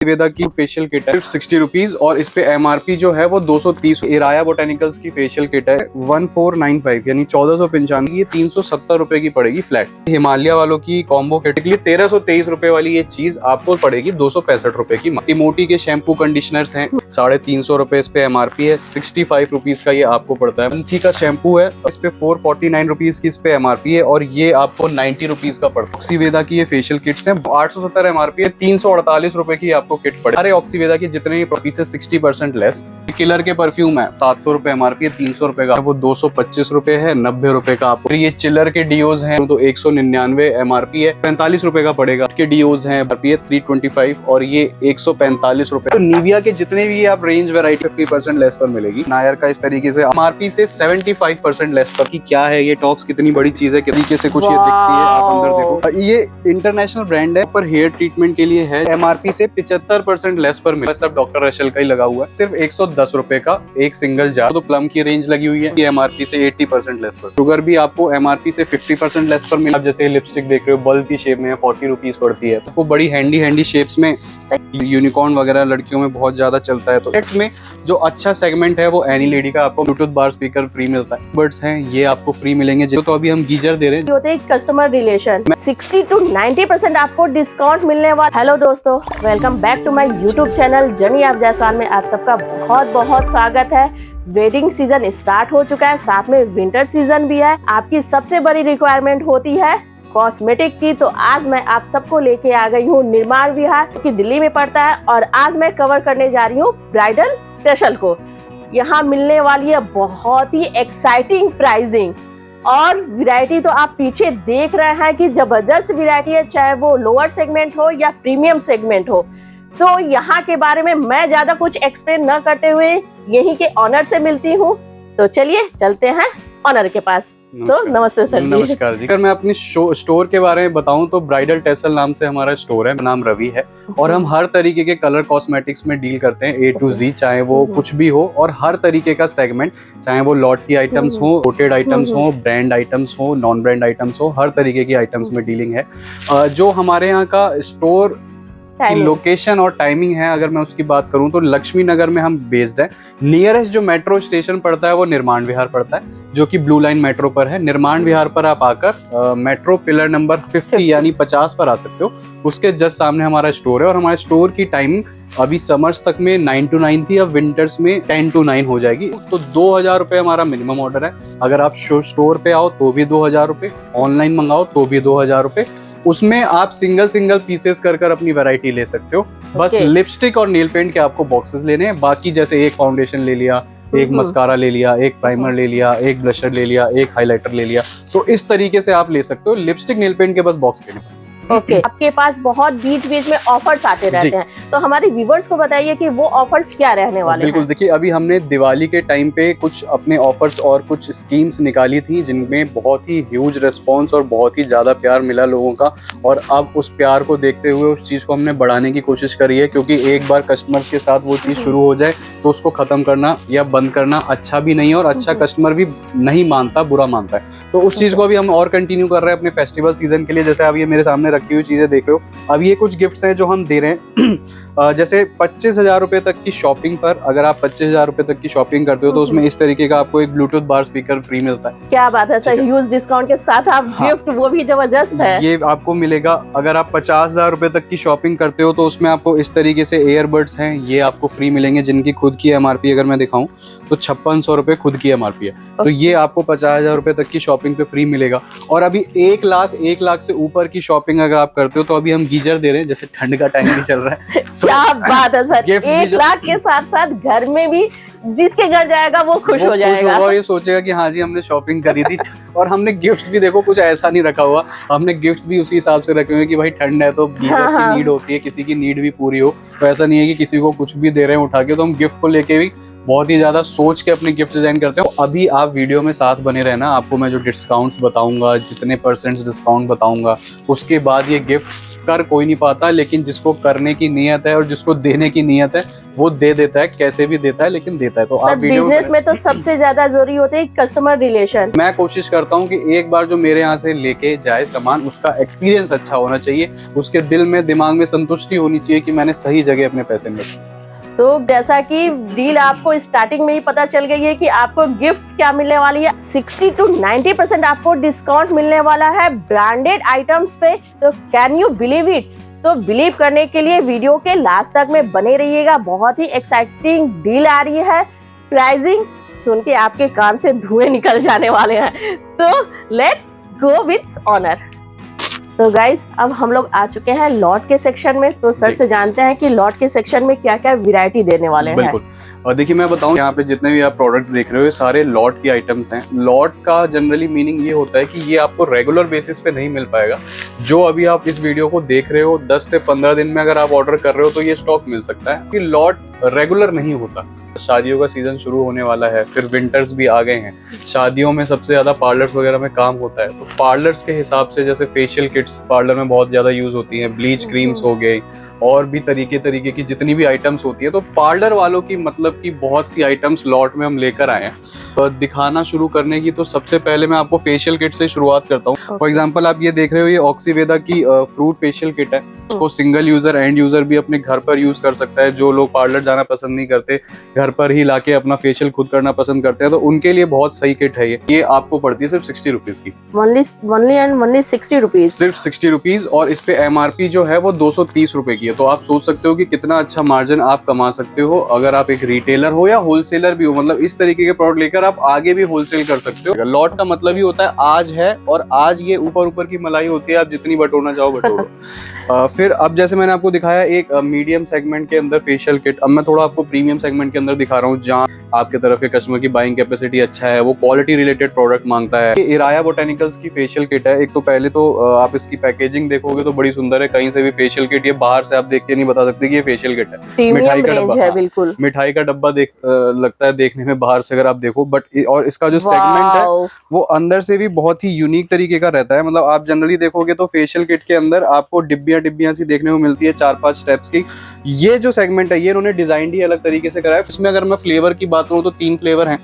वेदा की facial kit है 60 rupees और इस पे एमआरपी जो है वो 230। इराया बोटेनिकल्स की फेशियल किट है 1495 यानी 1495, ये 370 रुपए की पड़ेगी फ्लैट। हिमालय वालों की कॉम्बो किट के लिए 1323 रुपए वाली ये चीज आपको पड़ेगी 265 रुपए की। टिमोटी के शैम्पू कंडीशनर्स हैं 350 रुपए इस पे एमआरपी है, 65 रुपीज का ये आपको पड़ता है। पंथी का शैम्पू है इस पे 449 रुपीज की इस पे एमआरपी है और ये आपको 90 रुपीज का पड़ता है। ऑक्सीवेदा की ये फेशियल किट्स हैं 870 एमआरपी है, 348 रुपए की आपको किट पड़े। सारे ऑक्सीवेदा की जितने भी से 60% लेस। किलर के परफ्यूम है 700 रुपए एमआरपी है, 300 रुपए का वो 225 रुपए है, 90 रुपए का आपको। ये चिलर के डीओज हैं तो 199 एमआरपी है, 45 रुपए का पड़ेगा। के डीओज हैं एमआरपी है 325 और ये 145 रुपए। तो निविया के जितने भी आप रेंज वैरायटी 50% लेस पर मिलेगी। नायर का इस तरीके से एमआरपी से 75% लेस पर। की क्या है ये टॉक्स, कितनी बड़ी चीज है, तरीके से कुछ ये दिखती है, आप अंदर देखो। ये इंटरनेशनल ब्रांड है पर हेयर ट्रीटमेंट के लिए है। एमआरपी से 75% लेस पर मिला। सब डॉक्टर रशल का ही लगा हुआ है। सिर्फ 110 रुपए का एक सिंगल जार। तो प्लम की रेंज लगी हुई है, ये एमआरपी से 80% लेस पर। शुगर भी आपको एमआरपी से 50% लेस पर मिला। आप जैसे लिपस्टिक देख रहे हो बल्ब की शेप में 40 रुपीज पड़ती है, तो बड़ी हैंडी शेप्स में यूनिकॉर्न वगैरह लड़कियों में बहुत ज्यादा चलता है। तो नेक्स्ट में जो अच्छा सेगमेंट है वो एनी लेडी का आपको ब्लूटूथ बार स्पीकर फ्री मिलता है। बर्ड्स हैं ये आपको फ्री मिलेंगे। जो तो अभी हम गीजर दे रहे हैं, जो होते हैं कस्टमर रिलेशन 60 to 90% आपको डिस्काउंट मिलने वाला। हेलो दोस्तों, welcome back to my YouTube channel जनी आप जायसवाल में आप सबका बहुत बहुत स्वागत है। वेडिंग सीजन स्टार्ट हो चुका है, साथ में विंटर सीजन भी है। आपकी सबसे बड़ी रिक्वायरमेंट होती है कॉस्मेटिक की, तो आज मैं आप सबको लेके आ गई हूँ निर्माण विहार की, दिल्ली में पड़ता है। और आज मैं कवर करने जा रही हूँ ब्राइडल फेशियल को। यहाँ मिलने वाली है बहुत ही एक्साइटिंग प्राइसिंग और वैरायटी। तो आप पीछे देख रहे हैं कि जबरदस्त वैरायटी है, चाहे वो लोअर सेगमेंट हो या प्रीमियम सेगमेंट हो। तो यहाँ के बारे में मैं ज्यादा कुछ एक्सप्लेन न करते हुए यहीं के ऑनर से मिलती हूँ। तो चलिए चलते हैं ऑनर के पास। तो नमस्ते सर जी। नमस्कार जी। अगर मैं अपनी स्टोर के बारे में बताऊं तो ब्राइडल टेसल नाम से हमारा स्टोर है। नाम रवि है और हम हर तरीके के कलर कॉस्मेटिक्स में डील करते हैं, A to Z, चाहे वो कुछ भी हो। और हर तरीके का सेगमेंट, चाहे वो लॉट की आइटम्स हो, कोटेड आइटम्स हो, ब्रांड आइटम्स हो, नॉन ब्रांड आइटम्स हो, हर तरीके की आइटम्स में डीलिंग है। जो हमारे यहाँ का स्टोर की लोकेशन और टाइमिंग है, अगर मैं उसकी बात करूं तो लक्ष्मी नगर में हम बेस्ड है। नियरेस्ट जो मेट्रो स्टेशन पड़ता है वो निर्माण विहार पड़ता है, जो कि ब्लू लाइन मेट्रो पर है। निर्माण विहार पर आप आकर मेट्रो पिलर नंबर 50 यानी 50 पर आ सकते हो। उसके जस्ट सामने हमारा स्टोर है। और हमारे स्टोर की टाइमिंग अभी समर्स तक में 9 to 9 थी, अब विंटर्स में 10 to 9 हो जाएगी। तो 2000 रुपए हमारा मिनिमम ऑर्डर है। अगर आप स्टोर पे आओ तो भी 2000 रुपए, ऑनलाइन मंगाओ तो भी 2000 रुपए। उसमें आप सिंगल पीसेस कर अपनी वैरायटी ले सकते हो। बस लिपस्टिक और नेल पेंट के आपको बॉक्सेस लेने हैं। बाकी जैसे एक फाउंडेशन ले लिया, एक मस्कारा ले लिया, एक प्राइमर ले लिया, एक ब्लशर ले लिया, एक हाइलाइटर ले लिया, तो इस तरीके से आप ले सकते हो। लिपस्टिक नेल पेंट के बस बॉक्स लेने। ओके आपके पास बहुत बीच में ऑफर्स आते रहते हैं, तो हमारे व्यूवर्स को बताइए कि वो ऑफर्स क्या रहने वाले हैं। बिल्कुल, देखिए अभी हमने दिवाली के टाइम पे कुछ अपने ऑफर्स और कुछ स्कीम्स निकाली थी, जिनमें बहुत ही ह्यूज रिस्पांस और बहुत ही ज़्यादा प्यार मिला लोगों का। और अब उस प्यार को देखते हुए उस चीज़ को हमने बढ़ाने की कोशिश करी है, क्योंकि एक बार कस्टमर्स के साथ वो चीज़ शुरू हो जाए तो उसको ख़त्म करना या बंद करना अच्छा भी नहीं है, और अच्छा कस्टमर भी नहीं मानता, बुरा मानता है। तो उस चीज़ को अभी हम और कंटिन्यू कर रहे हैं अपने फेस्टिवल सीजन के लिए। जैसे अब ये मेरे सामने रखी हुई चीज़ें देख रहे हो, अब ये कुछ गिफ्ट्स हैं जो हम दे रहे हैं। जैसे 25,000 रुपए तक की शॉपिंग पर, अगर आप 25,000 रुपए तक की शॉपिंग करते हो तो उसमें इस तरीके का आपको एक ब्लूटूथ बार स्पीकर फ्री मिलता है। क्या बात है सर, ह्यूज डिस्काउंट के साथ आप गिफ्ट, वो भी जबरदस्त है। ये आपको मिलेगा। अगर आप 50,000 रुपए तक की शॉपिंग करते हो तो उसमें आपको इस तरीके से ईयरबड्स हैं, ये आपको फ्री मिलेंगे, जिनकी खुद की एमआरपी अगर मैं दिखाऊं तो 5600 रुपए खुद की एमआरपी है। तो ये आपको 50,000 रुपए तक की शॉपिंग पे फ्री मिलेगा। और अभी 1 लाख से ऊपर की शॉपिंग अगर आप करते हो तो अभी हम गीजर दे रहे हैं, जैसे ठंड का टाइम भी चल रहा है। क्या बात है सर, 1 लाख के साथ साथ घर में भी जिसके घर जाएगा वो खुश हो जाएगा और ये सोचेगा कि हाँ जी हमने शॉपिंग करी थी। और हमने गिफ्ट्स भी देखो कुछ ऐसा नहीं रखा हुआ, हमने गिफ्ट्स भी उसी हिसाब से रखे हुए कि भाई ठंड है तो गीजर की नीड होती है, किसी की नीड भी पूरी हो। तो ऐसा नहीं है कि किसी को कुछ भी दे रहे हैं उठा के। तो हम गिफ्ट को लेके भी बहुत ही ज्यादा सोच के अपने गिफ्ट डिजाइन करते हैं। अभी आप वीडियो में साथ बने रहना, आपको मैं जो डिस्काउंट्स बताऊंगा, जितने % डिस्काउंट बताऊंगा, उसके बाद ये गिफ्ट कर कोई नहीं पाता, लेकिन जिसको करने की नीयत है और जिसको देने की नीयत है वो दे देता है, कैसे भी देता है लेकिन देता है। तो सर, आप वीडियो बिजनेस में तो सबसे ज्यादा जरूरी होते हैं कस्टमर रिलेशन। मैं कोशिश करता हूँ कि एक बार जो मेरे यहाँ से लेके जाए सामान, उसका एक्सपीरियंस अच्छा होना चाहिए, उसके दिल में दिमाग में संतुष्टि होनी चाहिए कि मैंने सही जगह अपने पैसे इन्वेस्ट। तो जैसा कि डील आपको स्टार्टिंग में ही पता चल गई है कि आपको गिफ्ट क्या मिलने वाली है, 60 to 90% आपको डिस्काउंट मिलने वाला है ब्रांडेड आइटम्स पे। तो कैन यू बिलीव इट? तो बिलीव करने के लिए वीडियो के लास्ट तक में बने रहिएगा, बहुत ही एक्साइटिंग डील आ रही है। प्राइसिंग सुन के आपके कान से धुएं निकल जाने वाले हैं। तो लेट्स गो विथ ऑनर। तो गाइस, अब हम लोग आ चुके हैं लॉट के सेक्शन में। तो सर से जानते हैं कि लॉट के सेक्शन में क्या क्या वैरायटी देने वाले हैं। बिल्कुल। और देखिए मैं बताऊं, यहाँ पे जितने भी आप प्रोडक्ट्स देख रहे हो ये सारे लॉट की आइटम्स हैं। लॉट का जनरली मीनिंग ये होता है कि ये आपको रेगुलर बेसिस पे नहीं मिल पाएगा। जो अभी आप इस वीडियो को देख रहे हो 10 से 15 दिन में अगर आप ऑर्डर कर रहे हो तो ये स्टॉक मिल सकता है। कि लॉट रेगुलर नहीं होता। शादियों का सीजन शुरू होने वाला है, फिर विंटर्स भी आ गए हैं। शादियों में सबसे ज्यादा पार्लर्स वगैरह में काम होता है, तो पार्लर्स के हिसाब से जैसे फेशियल किट्स पार्लर में बहुत ज्यादा यूज होती हैं, ब्लीच क्रीम्स हो गई और भी तरीके की जितनी भी आइटम्स होती है, तो पार्लर वालों की मतलब की बहुत सी आइटम्स लॉट में हम लेकर आए हैं। तो दिखाना शुरू करने की तो सबसे पहले मैं आपको फेशियल किट से शुरुआत करता हूँ। फॉर एग्जांपल आप ये देख रहे हो, ये ऑक्सीवेदा की फ्रूट फेशियल किट है। इसको सिंगल यूजर एंड यूजर भी अपने घर पर यूज कर सकता है। जो लोग पार्लर जाना पसंद नहीं करते, घर पर ही लाके अपना फेशियल खुद करना पसंद करते हैं, तो उनके लिए बहुत सही किट है ये आपको पड़ती है सिर्फ 60 रुपीज की। ओनली 60 रुपीज, सिर्फ 60 रुपीज। और इस पे MRP जो है वो 230 रुपए की है। तो आप सोच सकते हो कि कितना अच्छा मार्जिन आप कमा सकते हो अगर आप एक रिटेलर हो या होलसेलर भी हो। मतलब इस तरीके के प्रोडक्ट लेकर आप आगे भी होलसेल कर सकते हो। लॉट का मतलब ही होता है आज है, और आज ये ऊपर की मलाई होती है, आप जितनी बटोरना चाहो बटोरो। फिर अब जैसे मैंने आपको दिखाया एक मीडियम सेगमेंट के अंदर फेशियल किट, अब मैं थोड़ा आपको प्रीमियम सेगमेंट के अंदर दिखा रहा हूँ जहाँ आपके तरफ के कस्टमर की बाइंग कैपेसिटी अच्छा है, वो क्वालिटी रिलेटेड प्रोडक्ट मांगता है। ये इराया बोटेनिकल्स की फेशियल किट है। एक तो पहले तो आप इसकी पैकेजिंग देखोगे तो बड़ी सुंदर है, कहीं से भी फेशियल किट, ये बाहर से आप देख के नहीं बता सकते कि ये फेशियल किट है। मिठाई का डब्बा है, बिल्कुल मिठाई का डब्बा लगता है देखने में बाहर से अगर आप देखो, बट और इसका जो सेगमेंट है वो अंदर से भी बहुत ही यूनिक तरीके का रहता है। मतलब आप जनरली देखोगे तो फेशियल किट के अंदर आपको डिब्बियां सी देखने को मिलती है 4-5 स्टेप्स की। ये जो सेगमेंट है ये इन्होंने डिजाइन ही अलग तरीके से करा है। इसमें अगर मैं फ्लेवर की बात करूं तो 3 फ्लेवर हैं।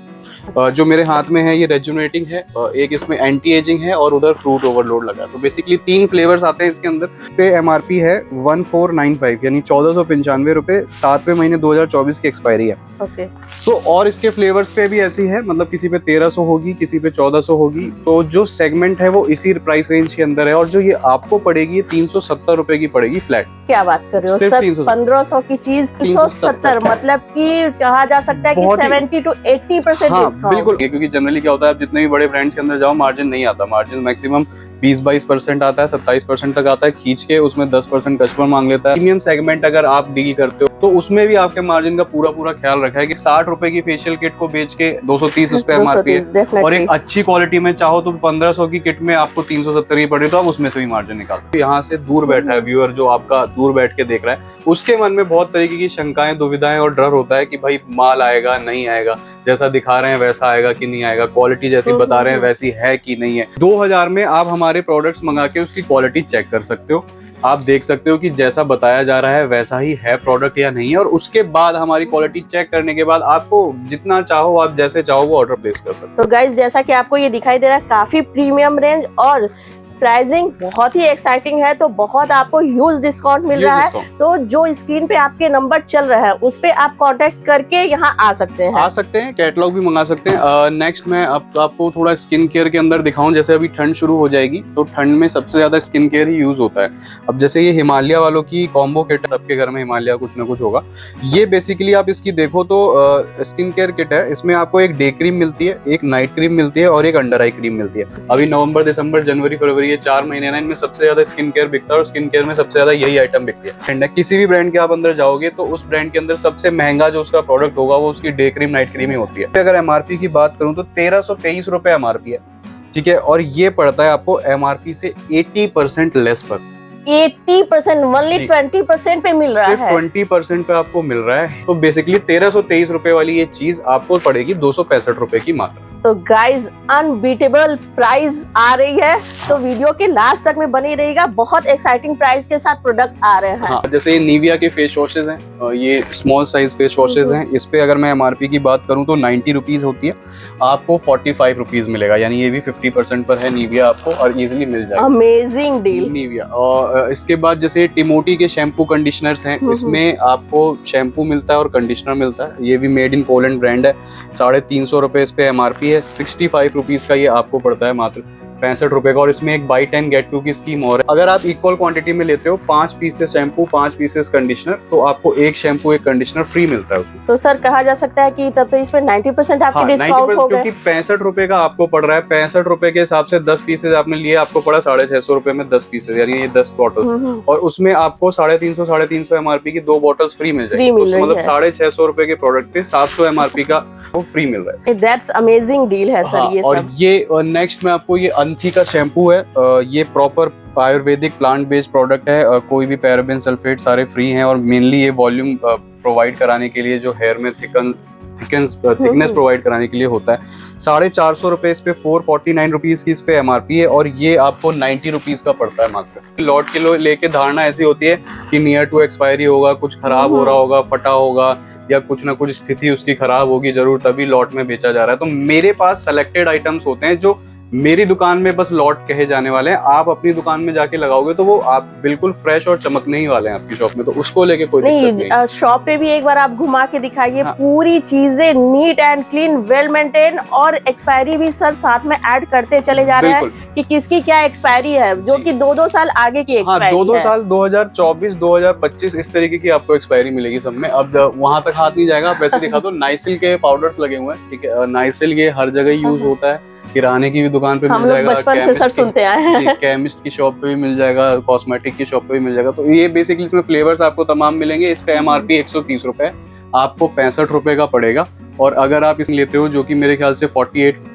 जो मेरे हाथ में है ये रेजुनेटिंग है, एक इसमें एंटी एजिंग है और उधर फ्रूट ओवरलोड लगा है। तो बेसिकली 3 फ्लेवर्स आते हैं इसके अंदर। पे MRP है 1495 यानी 1495 रुपए। 7वें महीने 2024 की एक्सपायरी है। ओके। तो और इसके फ्लेवर्स पे भी ऐसी है, मतलब किसी पे 1300 होगी, किसी पे 1400 होगी। तो जो सेगमेंट है वो इसी प्राइस रेंज के अंदर है। और जो ये आपको पड़ेगी ये 370 रुपए की पड़ेगी फ्लैट। क्या बात कर रहे हो सर, 1500 की चीज 370, मतलब कि कहा जा सकता है कि 70 to 80% डिस्काउंट। बिल्कुल, क्योंकि जनरली क्या होता है आप जितने भी बड़े ब्रांड्स के अंदर जाओ मार्जिन नहीं आता। मार्जिन मैक्सिमम 20-22% आता है, 27% तक आता है खींच के, उसमें 10% कस्टमर मांग लेता है। प्रीमियम सेगमेंट अगर आप डील करते हो तो उसमें भी आपके मार्जिन का पूरा ख्याल रखा है कि 60 रुपए की फेशियल किट को बेच के 230 उस पे MRP है, और एक अच्छी क्वालिटी में चाहो तो 1500 की किट में आपको 370 ही पड़े, तो आप उसमें से भी मार्जिन निकाल सकते हो। यहाँ से दूर बैठा है व्यूअर, जो आपका दूर बैठ के देख रहा है, उसके मन में बहुत तरीके की शंकाएं, दुविधाएं और डर होता है कि भाई माल आएगा नहीं आएगा, जैसा दिखा रहे हैं वैसा आएगा कि नहीं आएगा, क्वालिटी जैसी बता रहे हैं वैसी है कि नहीं है। 2000 में आप हमारे प्रोडक्ट्स मंगा के उसकी क्वालिटी चेक कर सकते हो। आप देख सकते हो कि जैसा बताया जा रहा है वैसा ही है प्रोडक्ट या नहीं है, और उसके बाद हमारी क्वालिटी चेक करने के बाद आपको जितना चाहो, आप जैसे चाहो वो ऑर्डर प्लेस कर सकते हो। तो गाइस, जैसा कि आपको ये दिखाई दे रहा है, काफी प्रीमियम रेंज और प्राइसिंग बहुत ही एक्साइटिंग है। तो बहुत आपको ह्यूज डिस्काउंट मिल रहा है। तो जो स्क्रीन पे आपके नंबर चल रहा है उस पे आप कांटेक्ट करके यहाँ आ सकते हैं। कैटलॉग भी मंगा सकते हैं। नेक्स्ट मैं आपको थोड़ा स्किन केयर के अंदर दिखाऊं। जैसे अभी ठंड शुरू हो जाएगी तो ठंड में सबसे ज्यादा स्किन केयर ही यूज होता है। अब जैसे ये हिमालय वालों की कॉम्बो किट, सबके घर में हिमालय कुछ ना कुछ होगा। ये बेसिकली आप इसकी देखो तो स्किन केयर किट है। इसमें आपको एक डे क्रीम मिलती है, एक नाइट क्रीम मिलती है और एक अंडर आई क्रीम मिलती है। अभी नवंबर, दिसंबर, जनवरी, फरवरी, ये 4 महीने ना, इनमें सबसे ज्यादा स्किन केयर बिकता है और स्किन केयर में सबसे ज्यादा यही आइटम बिकती है। किसी भी ब्रांड के आप अंदर जाओगे तो उस ब्रांड के अंदर सबसे महंगा जो उसका प्रोडक्ट होगा वो उसकी डे क्रीम नाइट क्रीम ही होती है। अगर MRP की बात करूं तो 1323 रुपए MRP है, ठीक है, और ये पड़ता है आपको MRP से 80% लेस पर। 80%, ओनली 20% पे मिल रहा है। सिर्फ 20% पे आपको मिल रहा है। तो बेसिकली 1323 रुपए वाली ये चीज आपको पड़ेगी 265 रुपए की मात्र। तो गाइज अनबीटेबल प्राइस आ रही है, तो वीडियो के लास्ट तक में बनी रहेगा। बहुत एक्साइटिंग प्राइस के साथ प्रोडक्ट आ रहे हैं। हाँ, जैसे ये निविया के फेस वॉशेज हैं, ये स्मॉल साइज फेस वॉशेज हैं। इस पे अगर मैं एमआरपी की बात करूं तो 90 रुपीज होती है, आपको 45 रुपीज मिलेगा, यानी ये भी 50% पर है निविया आपको, और इजीली मिल जाएगा। Amazing deal. निविया। और इसके बाद जैसे टिमोटी के शैम्पू कंडीशनर्स हैं, इसमें आपको शैम्पू मिलता है और कंडीशनर मिलता है। ये भी मेड इन पोलैंड ब्रांड है। 350 रुपए इस पे एमआरपी है। 65 रुपीज का ये आपको पड़ता है मात्र 65 रुपए का। और इसमें एक बाई 10 गेट 2 की स्कीम और है। अगर आप इक्वल क्वांटिटी में लेते हो, 5 पीसेस शैम्पू 5 पीसेस कंडीशनर, तो आपको एक शैम्पू एक कंडीशनर फ्री मिलता है उसमें। तो सर कहा जा सकता है कि तब तो इसमें 90% आपकी डिस्काउंट हो गए, क्योंकि 65 रुपए का आपको पड़ रहा है। 65 रुपए के हिसाब से 10 पीसेज आपने लिए, आपको पड़ा 650 रुपए में 10 पीसेज, यानी ये 10 बॉटल्स। और उसमें आपको 350 एमआरपी की 2 बॉटल्स फ्री मिल जाएगी। तो मतलब 650 रुपए के प्रोडक्ट पे 700 एमआरपी का वो फ्री मिल रहा है। दैट्स अमेजिंग डील है सर। ये और ये नेक्स्ट में आपको ये अंथी का शैम्पू है। ये proper Ayurvedic plant based product है। कोई भी पैराबेन सल्फेट सारे फ्री हैं, और मेनली ये वॉल्यूम प्रोवाइड कराने के लिए, जो हेयर में थिकनेस प्रोवाइड कराने के लिए होता है। 450 रुपए इस पे, 449 रुपीज की इस पे एमआरपी है, और ये आपको 90 रुपीज का पड़ता है मात्र। लॉट के लेके धारणा ऐसी होती है कि नियर टू एक्सपायरी होगा, कुछ खराब हो रहा होगा, फटा होगा, या कुछ ना कुछ स्थिति उसकी खराब होगी जरूर, तभी लॉट में बेचा जा रहा है। तो मेरे पास सेलेक्टेड आइटम्स होते हैं जो मेरी दुकान में बस लॉट कहे जाने वाले हैं। आप अपनी दुकान में जाके लगाओगे तो वो आप बिल्कुल फ्रेश और चमकने ही वाले हैं आपकी शॉप में, तो उसको लेके कोई दिक्कत नहीं। शॉप पे भी एक बार आप घुमा के दिखाइए। हाँ। पूरी चीजें neat and clean, well maintain, और एक्सपायरी भी सर साथ में ऐड करते चले जा रहे हैं कि किसकी क्या एक्सपायरी है, जो कि 2-2 साल आगे की एक्सपायरी है। 2-2 साल 2024, 2025 इस तरीके की आपको एक्सपायरी मिलेगी सब में। अब वहां तक हाथ नहीं जाएगा। वैसे दिखा दो, नाइसिल के पाउडर्स लगे हुए हैं, ठीक है। नाइसिल ये हर जगह यूज होता है, किराने की भी दुकान पे मिल जाएगा, बचपन से सर सुनते आए हैं। केमिस्ट की शॉप पे भी मिल जाएगा, कॉस्मेटिक की शॉप पे भी मिल जाएगा। तो ये बेसिकली इसमें फ्लेवर्स आपको तमाम मिलेंगे। इस पे एमआरपी 130 रुपए, आपको 65 रुपए का पड़ेगा। और अगर आप इसे लेते हो, जो कि मेरे ख्याल से 48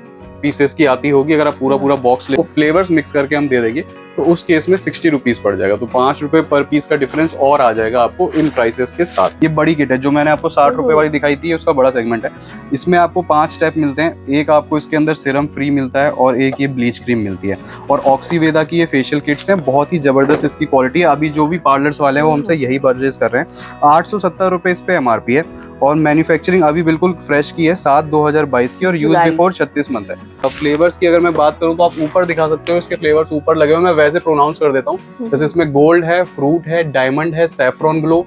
पीसेस की आती होगी, अगर आप पूरा बॉक्स ले तो फ्लेवर्स मिक्स करके हम दे देंगे, तो उस केस में 60 रुपीज पड़ जाएगा। तो 5 रुपए पर पीस का डिफरेंस और आ जाएगा आपको इन प्राइसेस के साथ। ये बड़ी किट है जो मैंने आपको 60 रुपए वाली दिखाई थी, उसका बड़ा सेगमेंट है। इसमें आपको 5 स्टेप मिलते हैं। एक आपको इसके अंदर सीरम फ्री मिलता है, और एक ये ब्लीच क्रीम मिलती है। और ऑक्सीवेदा की ये फेशियल किट्स हैं, बहुत ही जबरदस्त इसकी क्वालिटी है। अभी जो भी पार्लर्स वाले हैं वो हमसे यही परचेज कर रहे हैं। 870 रुपए इस पे एमआरपी है, और मैन्युफैक्चरिंग अभी बिल्कुल फ्रेश की है, 7/2022 की, और यूज बिफोर 36 मंथ है। अब फ्लेवर्स की अगर मैं बात करूं तो आप ऊपर दिखा सकते हो, इसके फ्लेवर्स ऊपर लगे हुए, मैं वैसे प्रोनाउंस कर देता हूं। जैसे इसमें गोल्ड है, फ्रूट है, डायमंड है, सैफरॉन ग्लो,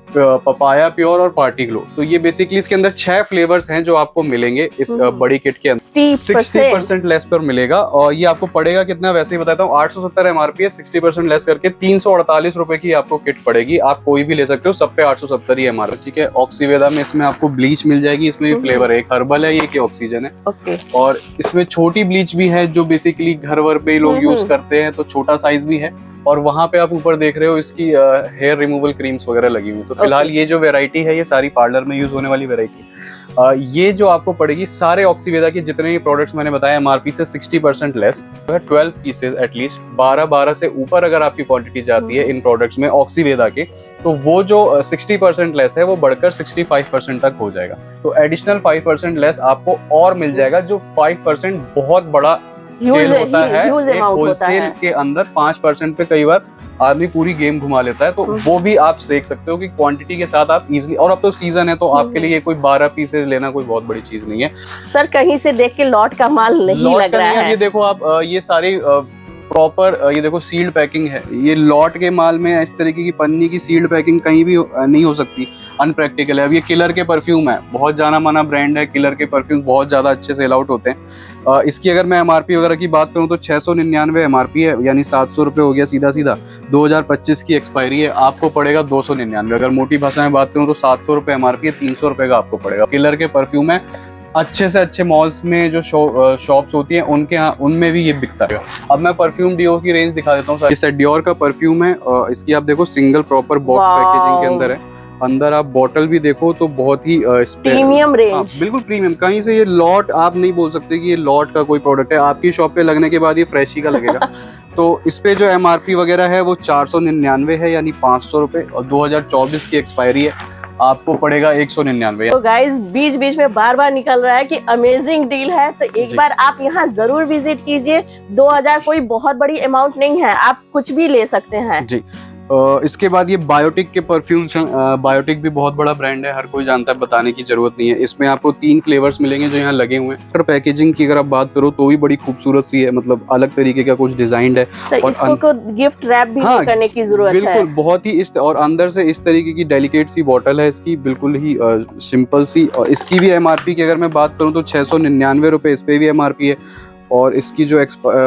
पपाया प्योर और पार्टी ग्लो। तो ये बेसिकली इसके अंदर 6 फ्लेवर्स हैं जो आपको मिलेंगे इस बड़ी किट के अंदर। 60% लेस पर मिलेगा। और ये आपको पड़ेगा कितना, वैसे ही बताता हूँ, 870 एमआरपी है, 60% लेस करके 348 रुपए की आपको किट पड़ेगी। आप कोई भी ले सकते हो, सब पे 870 ही एमआरपी, ठीक है। ऑक्सीवेदा में इसमें आपको ब्लीच मिल जाएगी। इसमें भी फ्लेवर है, एक हर्बल है, एक ऑक्सीजन है। ओके। और इसमें छोटी ब्लीच भी है, जो बेसिकली घर वर पे लोग यूज करते हैं, तो छोटा साइज भी है। और वहां पे आप ऊपर देख रहे हो इसकी हेयर रिमूवल क्रीम्स वगैरह लगी हुई। तो फिलहाल ये जो वैरायटी है, ये सारी पार्लर में यूज होने वाली वैरायटी। ये जो आपको पड़ेगी, सारे ऑक्सीवेदा के जितने भी प्रोडक्ट्स मैंने बताया, एमआरपी से 60% लेस, 12 पीसेस एटलीस्ट, 12 से ऊपर अगर आपकी क्वांटिटी जाती है इन प्रोडक्ट्स में ऑक्सीवेदा के, तो वो जो 60% लेस है वो बढ़कर 65% तक हो जाएगा। तो एडिशनल 5% लेस आपको और मिल जाएगा, जो 5% बहुत बड़ा स्केल होता है। एक होलसेल के अंदर 5% पे कई बार आदमी पूरी गेम घुमा लेता है। तो वो भी आप देख सकते हो कि क्वांटिटी के साथ आप इजीली, और अब तो सीजन है तो आपके लिए कोई 12 पीसेस लेना कोई बहुत बड़ी चीज नहीं है। सर कहीं से देख के लॉट का माल नहीं लग रहा है। ये देखो आप, ये सारी प्रॉपर, ये देखो सील्ड पैकिंग है। ये लॉट के माल में इस तरीके की पन्नी की सील्ड पैकिंग कहीं भी नहीं हो सकती, अनप्रैक्टिकल है। अब ये किलर के परफ्यूम है, बहुत जाना माना ब्रांड है। किलर के परफ्यूम बहुत ज्यादा अच्छे सेल आउट होते हैं। इसकी अगर मैं एमआरपी वगैरह की बात करूं तो 699 एमआरपी है, यानी 700 रुपये हो गया सीधा सीधा। 2025 की एक्सपायरी है, आपको पड़ेगा 299। अगर मोटी भाषा में बात करूं तो 700 रुपये एमआरपी है, 300 रुपये का आपको पड़ेगा। किलर के परफ्यूम है, अच्छे से अच्छे मॉल्स में जो शॉप्स होती हैं उनके यहाँ, उनमें भी ये बिकता है। अब मैं परफ्यूम डिओ की रेंज दिखा देता हूँ। ये डियोर का परफ्यूम है, इसकी आप देखो सिंगल प्रॉपर बॉक्स पैकेजिंग के अंदर है। अंदर आप बॉटल भी देखो तो बहुत ही प्रीमियम रेंज, बिल्कुल प्रीमियम। कहीं से ये लॉट आप नहीं बोल सकते कि ये लॉट का कोई प्रोडक्ट है। आपकी शॉप पे लगने के बाद ये फ्रेश ही का लगेगा। तो इस पे जो एमआरपी वगैरह है वो 499 है, यानी 500 रुपये, और 2024 की एक्सपायरी है। आपको पड़ेगा 199। तो गाइज बीच बीच में बार बार निकल रहा है कि अमेजिंग डील है, तो एक बार आप यहाँ जरूर विजिट कीजिए। 2000 कोई बहुत बड़ी अमाउंट नहीं है, आप कुछ भी ले सकते हैं जी। इसके बाद ये बायोटिक के परफ्यूम्स हैं। बायोटिक भी बहुत बड़ा ब्रांड है, हर कोई जानता है, बताने की जरूरत नहीं है। इसमें आपको 3 फ्लेवर्स मिलेंगे जो यहाँ लगे हुए हैं। पैकेजिंग की अगर आप बात करो तो भी बड़ी खूबसूरत सी है, मतलब अलग तरीके का कुछ डिजाइन है। तो इसको को गिफ्ट रैप भी नहीं करने की जरूरत है। बिल्कुल, बहुत ही और अंदर से इस तरीके की डेलिकेट सी बॉटल है इसकी, बिल्कुल ही सिंपल सी। और इसकी भी MRP की अगर मैं बात करूँ तो 699 रुपए इस पे भी MRP है। और इसकी जो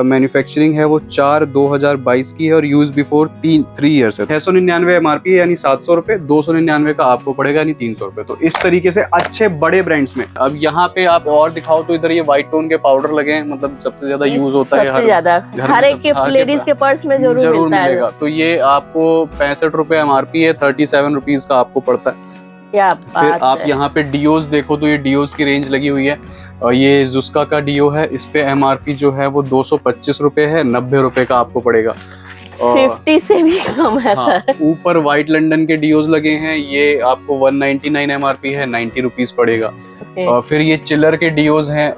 मैन्युफैक्चरिंग है वो 4/2022 की है और यूज बिफोर 3 ईयर्स है। 699 MRP है, यानी 700 रुपए। 299 का आपको पड़ेगा, यानी 300 रुपए। तो इस तरीके से अच्छे बड़े ब्रांड्स में। अब यहाँ पे आप और दिखाओ तो इधर ये व्हाइट टोन के पाउडर लगे हैं, मतलब सबसे ज्यादा यूज होता है, सबसे ज्यादा हर एक के लेडीज के पर्स में जरूर मिलेगा। तो ये आपको 65 रुपए MRP है, 37 रुपीज का आपको पड़ता है। क्या फिर आप यहाँ पे डियोज देखो तो ये डियोज की रेंज लगी हुई है। ये जुस्का का डियो है, इस पे MRP जो है वो 225 रुपए है, 90 रुपए का आपको पड़ेगा। 50 से भी कम है सर। ऊपर व्हाइट लंदन के डियोज लगे हैं, ये आपको 199 MRP है, 90 रुपीज पड़ेगा। फिर ये चिलर के डियोज हैं,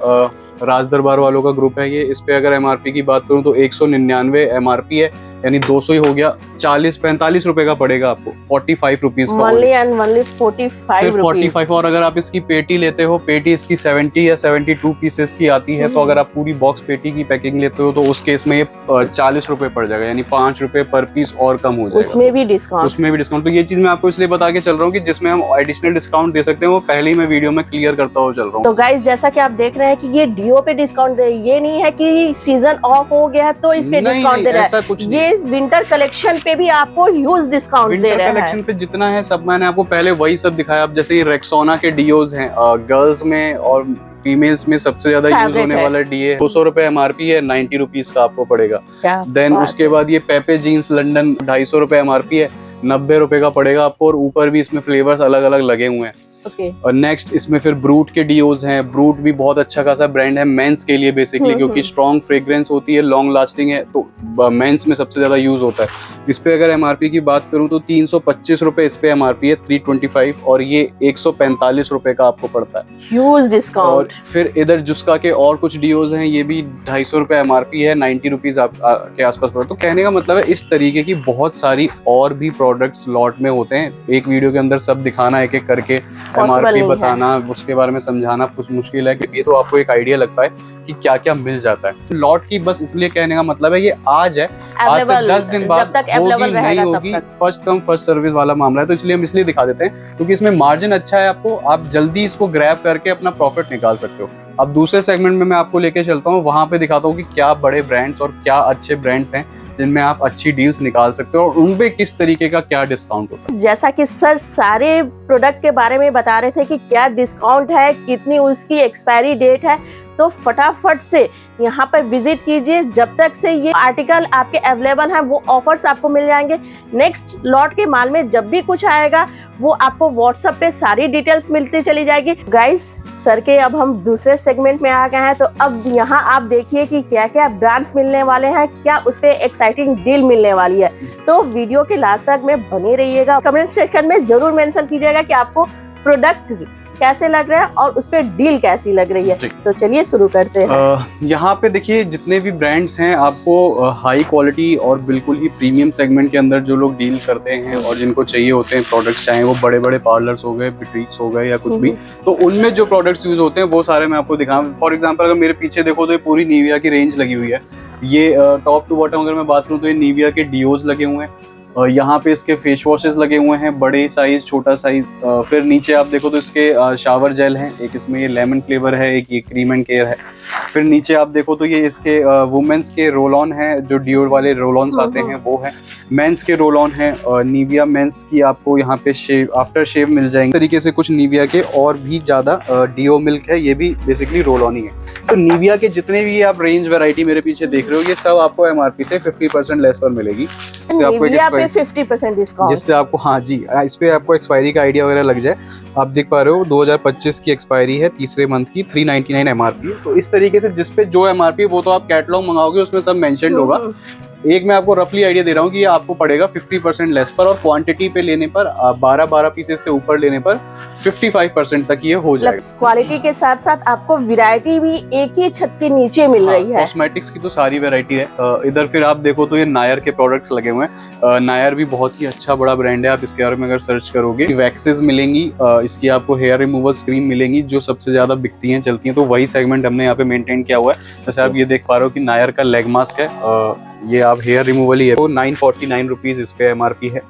राज दरबार वालों का ग्रुप है ये। इस पे अगर MRP की बात करूं तो 199 MRP है, यानी 200 ही हो गया। 40-45 रुपए का पड़ेगा आपको, 45 रुपीज का। only 45। और अगर आप इसकी पेटी लेते हो, पेटी इसकी 70 या 72 पीसेस की आती है, तो अगर आप पूरी बॉक्स पेटी की पैकिंग लेते हो तो उस केस में ये 40 रुपए पड़ जाएगा, यानी 5 रुपए पर पीस और कम हो जाएगा। उसमें भी डिस्काउंट। तो ये चीज मैं आपको इसलिए बता के चल रहा हूँ कि जिसमें हम एडिशनल डिस्काउंट दे सकते हैं, वो पहले ही मैं वीडियो में क्लियर करता हुआ चल रहा हूँ। तो गाइस जैसा कि आप देख रहे हैं कि ये डियो पे डिस्काउंट दे, ये नहीं है कि सीजन ऑफ हो गया है तो इस पे डिस्काउंट दे रहा है। ये विंटर कलेक्शन पे भी आपको ह्यूज डिस्काउंट दे रहा है। कलेक्शन पे जितना है सब मैंने आपको पहले वही सब दिखाया। अब जैसे ये रेक्सोना के डियोज हैं, गर्ल्स में और फीमेल्स में सबसे ज्यादा यूज होने वाला डी है। 200 रुपए MRP है, 90 रुपीज का आपको पड़ेगा। देन उसके बाद ये पेपे जीन्स लंदन 250 रुपए MRP है, 90 रुपए का पड़ेगा आपको। और ऊपर भी इसमें फ्लेवर्स अलग अलग लगे हुए हैं। और नेक्स्ट इसमें फिर ब्रूट के डियोज हैं। ब्रूट भी बहुत अच्छा खासा ब्रांड है मेंस के लिए बेसिकली, क्योंकि स्ट्रॉन्ग फ्रेग्रेंस होती है, लॉन्ग लास्टिंग है, तो मेंस में सबसे ज्यादा यूज होता है। इस पे अगर MRP की बात करूं तो 325 रुपए इस पे MRP है, 325, और ये 145 रुपए का आपको पड़ता है, ह्यूज डिस्काउंट। और फिर इधर जुस्का के और कुछ डियोज हैं, ये भी 250 रुपए MRP है, 90 रुपीज के आसपास पड़ता है। तो कहने का मतलब है इस तरीके की बहुत सारी और भी प्रोडक्ट्स लॉट में होते हैं। एक वीडियो के अंदर सब दिखाना एक एक करके, MRP बताना, उसके बारे में समझाना कुछ मुश्किल है, क्योंकि ये तो आपको एक आइडिया लगता है कि क्या क्या मिल जाता है लॉट की। बस इसलिए कहने का मतलब है ये आज है, आज से 10 दिन बाद होगी नहीं होगी, फर्स्ट कम फर्स्ट सर्विस वाला मामला है। तो इसलिए हम इसलिए दिखा देते हैं क्योंकि इसमें मार्जिन अच्छा है, आपको आप जल्दी इसको ग्रैब करके अपना प्रॉफिट निकाल सकते हो। अब दूसरे सेगमेंट में मैं आपको लेके चलता हूँ, वहां पे दिखाता हूँ कि क्या बड़े ब्रांड्स और क्या अच्छे ब्रांड्स हैं जिनमें आप अच्छी डील्स निकाल सकते हो और उनपे किस तरीके का क्या डिस्काउंट होता है। जैसा कि सर सारे प्रोडक्ट के बारे में बता रहे थे कि क्या डिस्काउंट है, कितनी उसकी एक्सपायरी डेट है, तो फटाफट से यहाँ पर विजिट कीजिए। जब तक से ये आर्टिकल आपके अवेलेबल हैं, वो ऑफर्स आपको मिल जाएंगे। नेक्स्ट लॉट के माल में जब भी कुछ आएगा वो आपको व्हाट्सएप पे सारी डिटेल्स मिलती चली जाएगी। गाइस सर के अब हम दूसरे सेगमेंट में आ गए हैं, तो अब यहाँ आप देखिए कि क्या क्या ब्रांड्स मिलने वाले हैं, क्या उस पे एक्साइटिंग डील मिलने वाली है। तो वीडियो के लास्ट तक में बने रहिएगा। कमेंट सेक्शन में जरूर मेंशन कीजिएगा कि आपको प्रोडक्ट कैसे लग रहा है और उस पे डील कैसी लग रही है। तो चलिए शुरू करते हैं। यहाँ पे देखिए जितने भी ब्रांड्स हैं, आपको हाई क्वालिटी और बिल्कुल ही प्रीमियम सेगमेंट के अंदर जो लोग डील करते हैं और जिनको चाहिए होते हैं प्रोडक्ट्स, चाहे वो बड़े बड़े पार्लर्स हो गए, बुटीक्स हो गए या कुछ भी, तो उनमें जो प्रोडक्ट्स यूज होते हैं वो सारे मैं आपको दिखाऊं। फॉर एग्जाम्पल अगर मेरे पीछे देखो तो ये पूरी निविया की रेंज लगी हुई है। ये टॉप टू बॉटम अगर मैं बात करूँ तो ये निविया के डियोज लगे हुए हैं। यहाँ पे इसके फेस वॉशेस लगे हुए हैं, बड़े साइज छोटा साइज। फिर नीचे आप देखो तो इसके शावर जेल हैं, एक इसमें ये लेमन फ्लेवर है, एक ये क्रीम एंड केयर है। फिर नीचे आप देखो तो ये इसके वुमेन्स के रोल ऑन है, जो डियोर वाले रोल ऑन्स आते हैं वो है। मेंस के रोल ऑन है, निविया मेंस की आपको यहाँ पे शेव आफ्टर शेव मिल जाएंगे। तरीके से कुछ निविया के और भी ज्यादा डियो मिल्क है, ये भी बेसिकली रोल ऑन ही है। तो निविया के जितने भी आप रेंज वैरायटी मेरे पीछे देख रहे हो, ये सब आपको MRP से 50% लेस पर मिलेगी, जिससे आपको 50% डिस्काउंट, जिससे आपको हाँ जी इस पे आपको एक्सपायरी का आइडिया वगैरह लग जाए। आप देख पा रहे हो 2025 की एक्सपायरी है, तीसरे मंथ की, 399 MRP है। तो इस तरीके से जिस पे जो MRP वो तो आप कैटलॉग मंगाओगे उसमें सब मेंशन्ड होगा। एक मैं आपको रफली आइडिया दे रहा हूँ कि ये आपको पड़ेगा 50% लेस पर, और क्वांटिटी पे लेने पर 12 पीसेस से ऊपर लेने पर 55% तक ये हो जाएगा। क्वालिटी के साथ साथ आपको वैरायटी भी एक ही छत के नीचे मिल रही है। कॉस्मेटिक्स की तो सारी वैरायटी है। इधर फिर आप देखो तो ये नायर के प्रोडक्ट्स लगे हुए हैं। नायर भी बहुत ही अच्छा बड़ा ब्रांड है, आप इसके बारे में अगर सर्च करोगे वैक्सेस मिलेंगी, इसकी आपको हेयर रिमूवल क्रीम मिलेंगी जो सबसे ज्यादा बिकती हैं चलती हैं, तो वही सेगमेंट हमने यहाँ पे मेंटेन किया हुआ है। जैसे आप ये देख पा रहे हो कि नायर का लेग मास्क है, ये आप हेयर रिमूवल ही है, तो 949 रुपीज इस पे MRP है।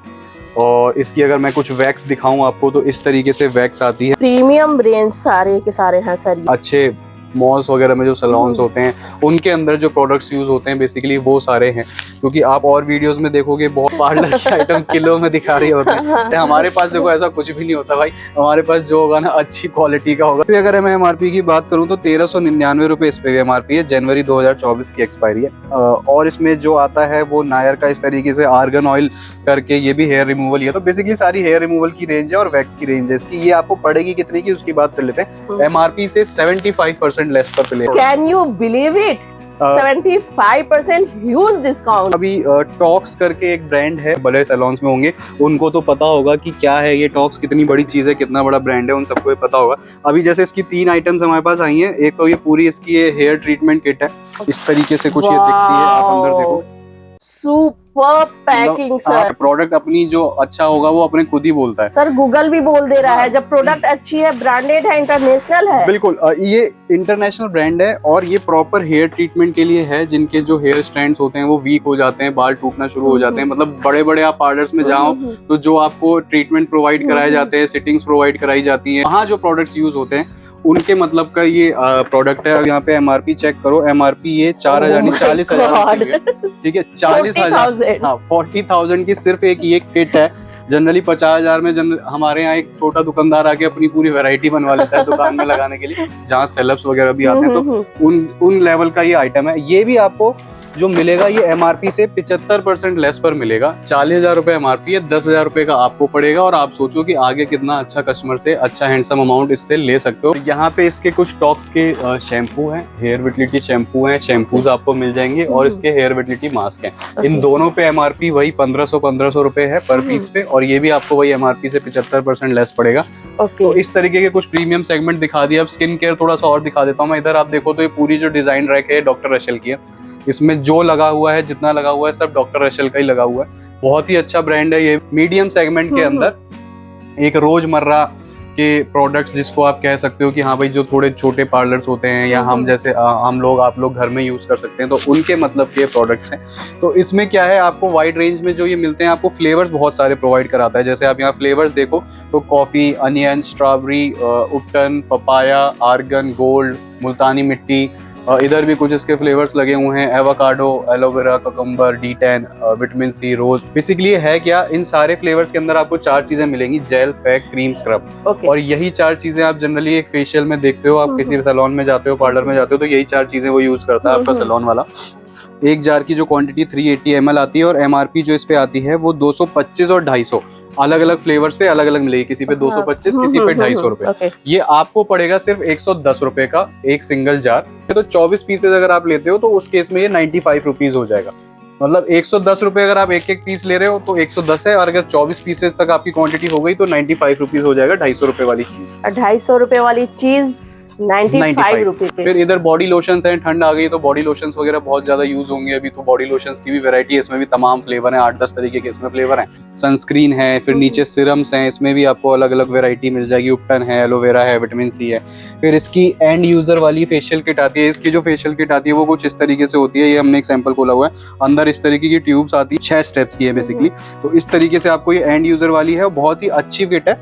और इसकी अगर मैं कुछ वैक्स दिखाऊं आपको तो इस तरीके से वैक्स आती है। प्रीमियम रेंज सारे के सारे हैं सर। अच्छे मॉल्स वगैरह में जो सैलून्स होते हैं उनके अंदर जो प्रोडक्ट्स यूज होते हैं बेसिकली वो सारे हैं, क्योंकि आप और वीडियोस में देखोगे बहुत पार्लर के आइटम किलो में दिखा रही होते हैं। हमारे पास देखो ऐसा कुछ भी नहीं होता भाई, हमारे पास जो होगा ना अच्छी क्वालिटी का होगा। तो अगर मैं MRP की बात करूं तो 1399 रुपए इस पे MRP है, जनवरी 2024 की एक्सपायरी है। और इसमें जो आता है वो नायर का इस तरीके से आर्गन ऑयल करके, ये भी हेयर रिमूवल ही है। तो बेसिकली सारी हेयर रिमूवल की रेंज है और वैक्स की रेंज है इसकी। ये आपको पड़ेगी कितने की उसकी बात कर लेते हैं। MRP से 75% लेस पर मिलेगा। Can you believe it, 75% huge discount. अभी टॉक्स करके एक ब्रांड है, बड़े सैलून्स में होंगे उनको तो पता होगा कि क्या है ये टॉक्स, कितनी बड़ी चीज है, कितना बड़ा ब्रांड है, उन सबको ये पता होगा। अभी जैसे इसकी 3 आइटम्स हमारे पास आई हैं। एक तो ये पूरी इसकी ये हेयर ट्रीटमेंट किट है, इस तरीके से कुछ ये दिखती है, आप अंदर देखो। Super packing sir. प्रोडक्ट अपनी जो अच्छा होगा वो अपने खुद ही बोलता है सर। गूगल भी बोल दे रहा है जब प्रोडक्ट अच्छी है, ब्रांडेड है, इंटरनेशनल है। बिल्कुल, ये इंटरनेशनल ब्रांड है और ये प्रॉपर हेयर ट्रीटमेंट के लिए है, जिनके जो हेयर स्ट्रैंड्स होते हैं वो वीक हो जाते हैं, बाल टूटना शुरू हो जाते हैं। मतलब बड़े बड़े आप पार्लर्स में जाओ तो जो आपको ट्रीटमेंट प्रोवाइड कराए जाते हैं, सिटिंग्स प्रोवाइड कराई जाती हैं, वहाँ जो प्रोडक्ट्स यूज होते हैं उनके मतलब का ये प्रोडक्ट है। अब यहाँ पे MRP चेक करो, MRP ये 4000 नहीं 40,000 ठीक है, 40,000, हाँ 40,000 की सिर्फ एक ये किट है। जनरली 50,000 में हमारे यहाँ एक छोटा दुकानदार आके अपनी पूरी वैरायटी बनवा लेता है दुकान में लगाने के लिए, जहाँ सेलेब्स वगैरह भी आते हैं, तो उन लेवल का ये आइटम है। ये भी आपको जो मिलेगा ये MRP से 75% लेस पर मिलेगा। 40,000 रुपए MRP है, 10,000 रुपए का आपको पड़ेगा, और आप सोचो कि आगे कितना अच्छा कस्टमर से अच्छा हैंडसम अमाउंट इससे ले सकते हो। यहाँ पे इसके कुछ टॉक्स के शैम्पू हैं, हेयर विटलिटी शैम्पू हैं, शैम्पूज आपको मिल जाएंगे, और इसके हेयर विटलिटी मास्क हैं। इन दोनों पे MRP वही 1500 रुपए है पर पीस पे, और ये भी आपको वही MRP से 75% लेस पड़ेगा। तो इस तरीके के कुछ प्रीमियम सेगमेंट दिखा दिया। अब स्किन केयर थोड़ा सा और दिखा देता हूँ मैं। इधर आप देखो तो ये पूरी जो डिजाइन रैक है डॉक्टर रशेल की है, इसमें जो लगा हुआ है, जितना लगा हुआ है, सब डॉक्टर रशेल का ही लगा हुआ है। बहुत ही अच्छा ब्रांड है ये। मीडियम सेगमेंट के अंदर एक रोजमर्रा के प्रोडक्ट्स, जिसको आप कह सकते हो कि हाँ भाई जो थोड़े छोटे पार्लर्स होते हैं, या हम जैसे हम लोग आप लोग घर में यूज कर सकते हैं, तो उनके मतलब के प्रोडक्ट्स हैं। तो इसमें क्या है, आपको वाइड रेंज में जो ये मिलते हैं, आपको फ्लेवर्स बहुत सारे प्रोवाइड कराता है। जैसे आप यहाँ फ्लेवर्स देखो तो coffee, onion, strawberry, ubtan, papaya, argan, gold, multani mitti, इधर भी कुछ इसके फ्लेवर्स लगे हुए हैं, avocado, aloe vera, cucumber, D10, vitamin C, rose. Basically है क्या, इन सारे फ्लेवर्स के अंदर आपको 4 चीजें मिलेंगी, जेल, पैक, क्रीम, स्क्रब। और यही 4 चीजें आप जनरली एक फेशियल में देखते हो, आप किसी सैलून में जाते हो, पार्लर में जाते हो, तो यही 4 चीजें वो यूज करता है आपका सैलून वाला। एक जार की जो क्वांटिटी 380 ml आती है, और MRP जो इस पे आती है वो 225 और 250 अलग अलग फ्लेवर्स पे अलग अलग मिलेगी। किसी पे 225, किसी पे 250 रुपए। ये आपको पड़ेगा सिर्फ 110 रुपए का एक सिंगल जार। तो 24 पीसेज अगर आप लेते हो तो उस केस में ये 95 रुपीज हो जाएगा। मतलब 110 रुपए अगर आप एक पीस ले रहे हो तो 110 है, और अगर 24 पीसेज तक आपकी क्वांटिटी हो गई तो 95 रुपीज हो जाएगा 250 रुपए वाली चीज। 250 रुपए वाली चीज 95 रुपए। फिर इधर बॉडी लोशंस हैं, ठंड आ गई तो बॉडी लोशंस वगैरह बहुत ज्यादा यूज होंगे अभी, तो बॉडी लोशंस की भी वैरायटी है। इसमें भी तमाम फ्लेवर हैं, 8-10 तरीके के इसमें फ्लेवर हैं। सनस्क्रीन है, फिर नीचे सिरम्स हैं, इसमें भी आपको अलग अलग वैरायटी मिल जाएगी। उपटन है, एलोवेरा है, विटामिन C है। फिर इसकी एंड यूजर वाली फेशियल किट आती है। इसकी जो फेशियल किट आती है वो कुछ इस तरीके से होती है। ये हमने एक सैंपल खोला हुआ है, अंदर इस तरीके की ट्यूब्स आती है, 6 स्टेप्स की है बेसिकली। तो इस तरीके से आपको ये एंड यूजर वाली है, बहुत ही अच्छी किट है।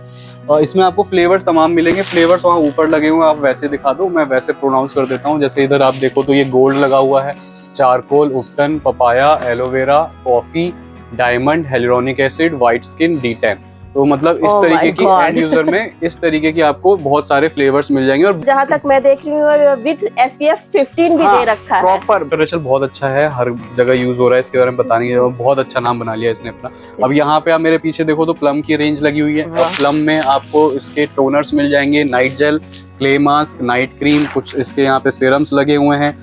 और इसमें आपको फ्लेवर्स तमाम मिलेंगे। फ्लेवर्स वहाँ ऊपर लगे हुए हैं, आप वैसे दिखा दो, मैं वैसे प्रोनाउंस कर देता हूँ। जैसे इधर आप देखो तो ये गोल्ड लगा हुआ है, charcoal, ubtan, papaya, aloe vera, coffee, diamond, hyaluronic acid, white skin, D10। तो मतलब इस तरीके की एंड यूजर में इस तरीके की आपको बहुत सारे फ्लेवर्स मिल जाएंगे। और जहाँ तक मैं देख रही हूँ विद SPF 15 भी दे रखा है। प्रॉपर रशल बहुत अच्छा है, हर जगह यूज हो रहा है। इसके बारे में बताने की जरूरत, बहुत अच्छा नाम बना लिया इसने अपना। अब यहाँ पे आप मेरे पीछे देखो तो प्लम की रेंज लगी हुई है। और प्लम में आपको इसके टोनर्स मिल जाएंगे, night gel, clay mask, night cream, कुछ इसके यहाँ पे सीरम्स लगे हुए हैं,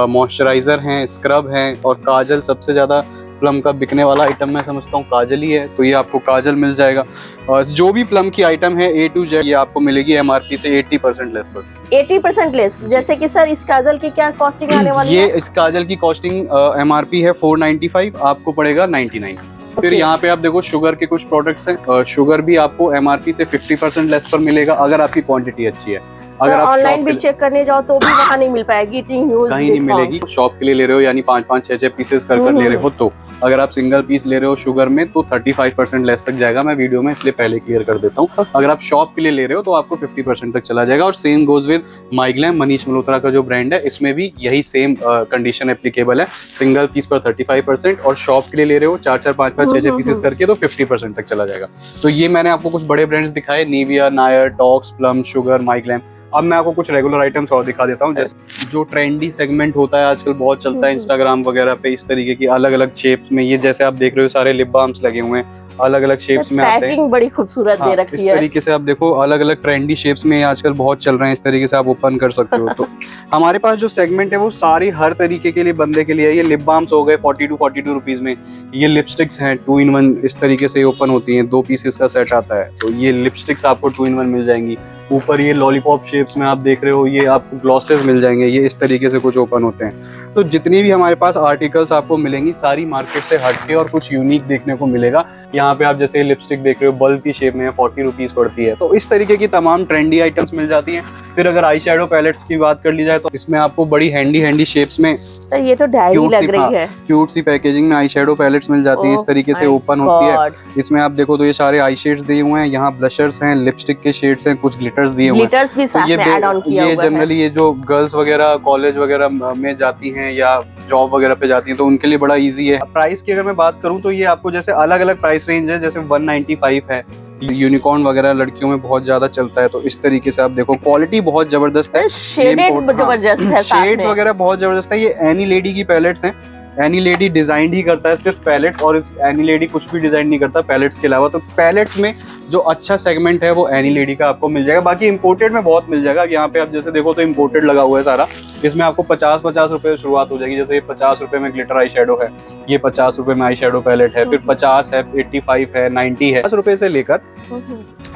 मॉइस्चराइजर हैं, स्क्रब हैं और काजल। सबसे ज़्यादा प्लम का बिकने वाला आइटम मैं समझता हूँ काजल ही है, तो ये आपको काजल मिल जाएगा। और जो भी प्लम की आइटम है A to Z ये आपको मिलेगी MRP से 80% लेस पर। 80% लेस। जैसे कि सर इस काजल की क्या कॉस्टिंग आने वाली ये है? इस काजल की कॉस्टिंग MRP है 495, आपको पड़ेगा 99। फिर यहाँ पे आप देखो शुगर के कुछ प्रोडक्ट्स हैं। शुगर भी आपको MRP से 50% लेस पर मिलेगा अगर आपकी क्वांटिटी अच्छी है। अगर आप ऑनलाइन भी चेक करने जाओ तो भी वहाँ नहीं मिल पाएगी इतनी ह्यूज कहीं नहीं मिलेगी। शॉप के लिए ले रहे हो यानी 5-5, 6-6 पीसेस कर ले रहे हो, तो अगर आप सिंगल पीस ले रहे हो शुगर में तो 35% लेस तक जाएगा। मैं वीडियो में इसलिए पहले क्लियर कर देता हूँ। अगर आप शॉप के लिए ले रहे हो तो आपको 50% तक चला जाएगा। और same goes with MyGlamm, Manish Malhotra का जो ब्रांड है, इसमें भी यही सेम कंडीशन एप्लीकेबल है। सिंगल पीस पर 35% और शॉप के लिए ले रहे हो 4-4, 5-5, 6-6 पीसेस करके तो 50% तक चला जाएगा। तो ये मैंने आपको कुछ बड़े ब्रांड्स दिखाए, Nivea, Nair, talks, plum, sugar, MyGlamm. अब मैं आपको कुछ रेगुलर आइटम्स और दिखा देता हूँ। जैसे जो ट्रेंडी सेगमेंट होता है आजकल बहुत चलता है इंस्टाग्राम वगैरह पे, इस तरीके की अलग अलग शेप्स में, ये जैसे आप देख रहे हो सारे लिप बाम्स लगे हुए हैं, अलग अलग शेप्स में आते हैं। पैकिंग बड़ी खूबसूरत दे रखी है। इस तरीके से आप देखो अलग अलग ट्रेंडी शेप्स में आजकल बहुत चल रहे हैं, इस तरीके से आप ओपन कर सकते हो। तो हमारे पास जो सेगमेंट है वो सारी हर तरीके के लिए बंदे के लिए है। ये लिप बाम्स हो गए 42 रुपीज में, ये लिपस्टिक्स हैं 2 in 1 इस तरीके से ओपन होती हैं, 2 पीसेस का सेट आता है, तो ये लिपस्टिक्स आपको 2 in 1 मिल जाएंगी। ऊपर ये लॉलीपॉप शेप्स में आप देख रहे हो, ये आपको ग्लॉसेस मिल जाएंगे, ये इस तरीके से कुछ ओपन होते हैं। तो जितनी भी हमारे पास आर्टिकल्स आपको मिलेंगी सारी मार्केट से हटके और कुछ यूनिक देखने को मिलेगा। यहाँ पे आप जैसे लिपस्टिक देख रहे हो बल्ब की शेप में 40 रुपीज पड़ती है, तो इस तरीके की तमाम ट्रेंडी आइटम्स मिल जाती हैं। फिर अगर आई शेडो पैलेट्स की बात कर ली जाए तो इसमें आपको बड़ी हैंडी शेप्स में तो ये तो डायरी लग रही है, क्यूट सी पैकेजिंग में आई शेडो पैलेट्स मिल जाती हैं, इस तरीके से ओपन होती है। इसमें आप देखो तो ये सारे आई शेड्स दिए हुए हैं, यहाँ ब्लशर्स हैं, लिपस्टिक के शेड्स हैं, कुछ ग्लिटर्स दिए हुए हैं। ग्लिटर्स भी साथ में ऐड ऑन किया हुआ है। जनरली ये जो गर्ल्स वगैरह कॉलेज वगैरह में जाती हैं या जॉब वगैरह पे जाती हैं तो उनके लिए बड़ा इजी है। प्राइस की अगर मैं बात करूँ तो ये आपको जैसे अलग अलग प्राइस रेंज है, जैसे 195 है, यूनिकॉर्न वगैरह लड़कियों में बहुत ज्यादा चलता है, तो इस तरीके से आप देखो क्वालिटी बहुत जबरदस्त है, शेडेड जबरदस्त है, शेड्स वगैरह बहुत जबरदस्त है। ये एनी लेडी की पैलेट्स हैं, एनी लेडी डिजाइन ही करता है सिर्फ पैलेट्स, और एनी लेडी कुछ भी डिजाइन नहीं करता पैलेट्स के अलावा। तो पैलेट्स में जो अच्छा सेगमेंट है वो एनी लेडी का आपको मिल जाएगा। बाकी इंपोर्टेड में बहुत मिल जाएगा। यहाँ पे आप जैसे देखो तो इंपोर्टेड लगा हुआ है सारा, इसमें आपको 50 रुपए से शुरुआत हो जाएगी। जैसे ये 50 रुपए में ग्लिटर आई शेडो है, ये 50 रुपए में आई शेडो पैलेट है, फिर 50 है, 85 है, 90 है। 10 रुपए से लेकर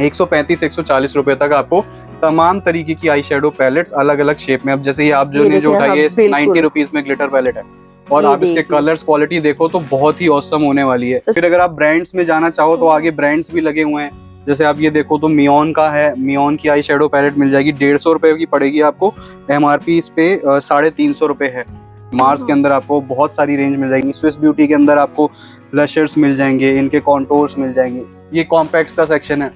135-140 रुपए तक आपको तमाम तरीके की आई शेडो पैलेट्स अलग अलग शेप में। अब जैसे ये आप जो उठाई है 90 रुपीज में ग्लिटर पैलेट है, और आप इसके कलर्स क्वालिटी देखो तो बहुत ही औसम होने वाली है। फिर अगर आप ब्रांड्स में जाना चाहो तो आगे ब्रांड्स भी लगे हुए हैं। जैसे आप ये देखो तो मियोन का है, मियोन की आई शेडो पैलेट मिल जाएगी, 150 रुपए की पड़ेगी आपको। MRP इस पे 350 रुपए है। मार्स के अंदर आपको बहुत सारी रेंज मिल जाएगी। स्विस ब्यूटी के अंदर आपको ब्लशर्स मिल जाएंगे, इनके कॉन्टोर्स मिल जाएंगे। ये कॉम्पैक्ट्स का सेक्शन है,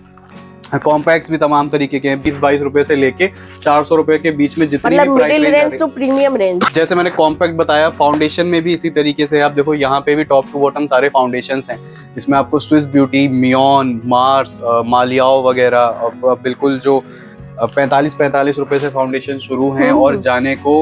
कॉम्पैक्ट्स भी तमाम तरीके के हैं, 20-22 रुपए से लेके 400 रुपए के बीच में जितनी भी price range to premium range. जैसे मैंने कॉम्पैक्ट बताया, फाउंडेशन में भी इसी तरीके से आप देखो यहाँ पे भी टॉप टू बॉटम सारे फाउंडेशंस हैं। इसमें आपको स्विस ब्यूटी, मियोन, मार्स, मालियाओ वगैरह बिल्कुल जो 45 रुपए से फाउंडेशन शुरू हैं और जाने को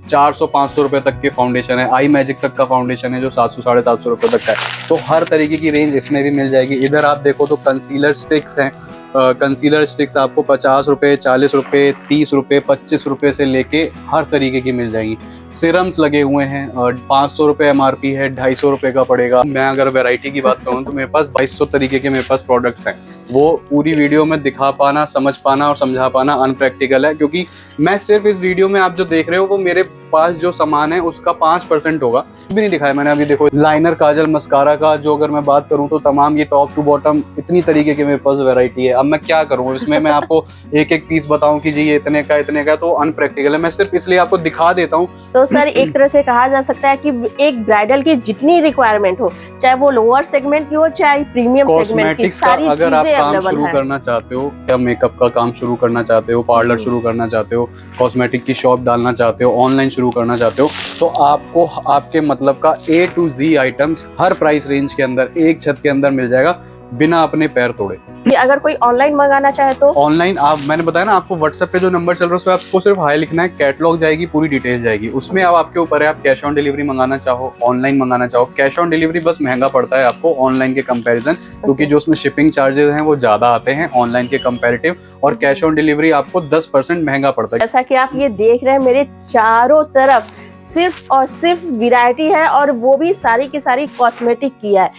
400-500 रुपए तक के फाउंडेशन है। आई मैजिक तक का फाउंडेशन है जो 700-750 रुपए तक का है। तो हर तरीके की रेंज इसमें भी मिल जाएगी। इधर आप देखो तो कंसीलर स्टिक्स हैं, कंसीलर स्टिक्स आपको 50 रुपए, 40 रुपए, 30 रुपए, 25 रुपए से लेके हर तरीके की मिल जाएंगी। सिरम्स लगे हुए हैं, 500 रुपए MRP है, 250 रुपए का पड़ेगा। मैं अगर वैरायटी की बात करूँ तो मेरे पास 2200 तरीके के मेरे पास प्रोडक्ट्स हैं। वो पूरी वीडियो में दिखा पाना, समझ पाना और समझा पाना अनप्रैक्टिकल है, क्योंकि मैं सिर्फ इस वीडियो में आप जो देख रहे हो वो मेरे पास जो सामान है उसका 5% होगा, भी नहीं दिखाया मैंने। अभी देखो लाइनर, काजल, मस्कारा का जो अगर मैं बात करूँ तो तमाम ये टॉप टू बॉटम इतनी तरीके की मेरे पास वैरायटी है। अब मैं क्या करूँ इसमें, मैं आपको एक एक पीस बताऊं कि जी ये इतने का, तो अनप्रैक्टिकल है। मैं सिर्फ इसलिए आपको दिखा देता हूँ। तो सर एक तरह से कहा जा सकता है कि एक ब्राइडल की जितनी रिक्वायरमेंट हो, चाहे वो लोअर सेगमेंट की हो चाहे प्रीमियम सेगमेंट की, सारी चीजें अगर आप काम अवेलेबल शुरू है। करना चाहते हो या मेकअप का काम शुरू करना चाहते हो, पार्लर शुरू करना चाहते हो, कॉस्मेटिक की शॉप डालना चाहते हो, ऑनलाइन शुरू करना चाहते हो, तो आपको आपके मतलब का A to Z items her price range के अंदर एक छत के अंदर मिल जाएगा। बिना अपने पैर तोड़े। कि अगर कोई ऑनलाइन मंगाना चाहे तो ऑनलाइन आप, मैंने बताया ना आपको, व्हाट्सएप पे जो नंबर चल रहा है उस पर आपको सिर्फ हाई लिखना है, कैटलॉग जाएगी, पूरी डिटेल जाएगी उसमें। अब आपके ऊपर है, आप कैश ऑन डिलीवरी मंगाना चाहो, ऑनलाइन मंगाना चाहो। कैश ऑन डिलीवरी बस महंगा पड़ता है आपको ऑनलाइन के कंपैरिजन, क्योंकि जो उसमें शिपिंग चार्जेस हैं वो ज्यादा आते हैं ऑनलाइन के कंपैरेटिव, और कैश ऑन डिलीवरी आपको 10% महंगा पड़ता है। जैसा कि आप ये देख रहे हैं मेरे चारों तरफ सिर्फ और सिर्फ वैरायटी है, और वो भी सारी की सारी कॉस्मेटिक की है।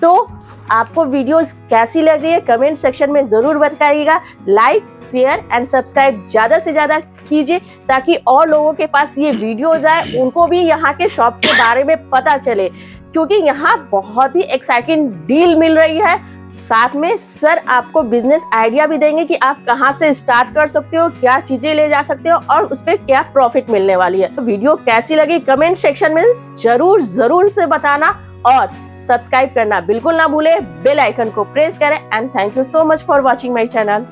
तो आपको वीडियोस कैसी लग रही है कमेंट सेक्शन में जरूर बताइएगा। लाइक, शेयर एंड सब्सक्राइब ज्यादा से ज्यादा कीजिए, ताकि और लोगों के पास ये वीडियोस आए, उनको भी यहाँ के शॉप के बारे में पता चले, क्योंकि यहाँ बहुत ही एक्साइटिंग डील मिल रही है। साथ में सर आपको बिजनेस आइडिया भी देंगे कि आप कहाँ से स्टार्ट कर सकते हो, क्या चीजें ले जा सकते हो और उस पर क्या प्रॉफिट मिलने वाली है। तो वीडियो कैसी लगी कमेंट सेक्शन में जरूर से बताना, और सब्सक्राइब करना बिल्कुल ना भूले, बेल आइकन को प्रेस करें। And thank you so much for watching my channel.